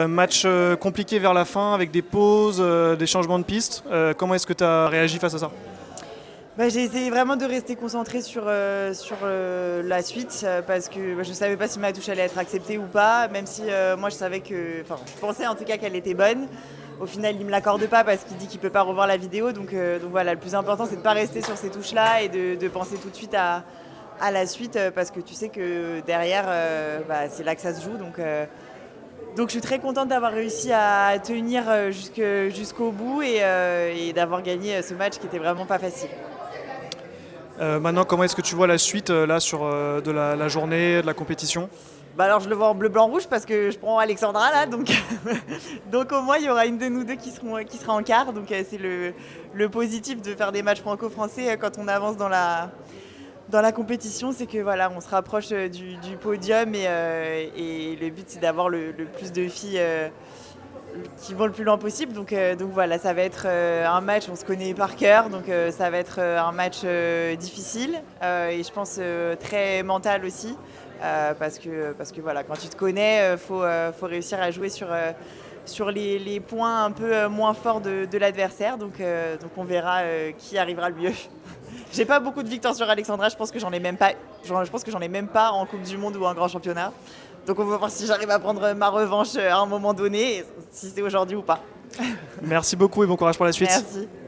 Un match compliqué vers la fin avec des pauses, des changements de piste. Comment est-ce que tu as réagi face à ça? J'ai essayé vraiment de rester concentrée sur la suite parce que je ne savais pas si ma touche allait être acceptée ou pas, même si moi je savais que, enfin je pensais en tout cas qu'elle était bonne. Au final il ne me l'accorde pas parce qu'il dit qu'il ne peut pas revoir la vidéo, donc voilà, le plus important c'est de ne pas rester sur ces touches-là et de penser tout de suite à la suite parce que tu sais que derrière c'est là que ça se joue. Donc je suis très contente d'avoir réussi à tenir jusqu'au bout et d'avoir gagné ce match qui était vraiment pas facile. Maintenant, comment est-ce que tu vois la suite là sur de la journée, de la compétition? Alors je le vois en bleu, blanc, rouge parce que je prends Alexandra là, donc, donc au moins il y aura une de nous deux qui sera en quart. Donc c'est le positif de faire des matchs franco-français quand on avance dans la compétition, c'est que voilà, on se rapproche du podium et le but c'est d'avoir le plus de filles qui vont le plus loin possible. Donc voilà, ça va être un match, on se connaît par cœur, donc ça va être un match difficile et je pense très mental aussi. Parce que voilà, quand tu te connais, faut réussir à jouer sur les points un peu moins forts de l'adversaire. Donc on verra qui arrivera le mieux. J'ai pas beaucoup de victoires sur Alexandra, je pense que j'en ai même pas. Je pense que j'en ai même pas en Coupe du Monde ou en Grand Championnat. Donc on va voir si j'arrive à prendre ma revanche à un moment donné, si c'est aujourd'hui ou pas. Merci beaucoup et bon courage pour la suite. Merci.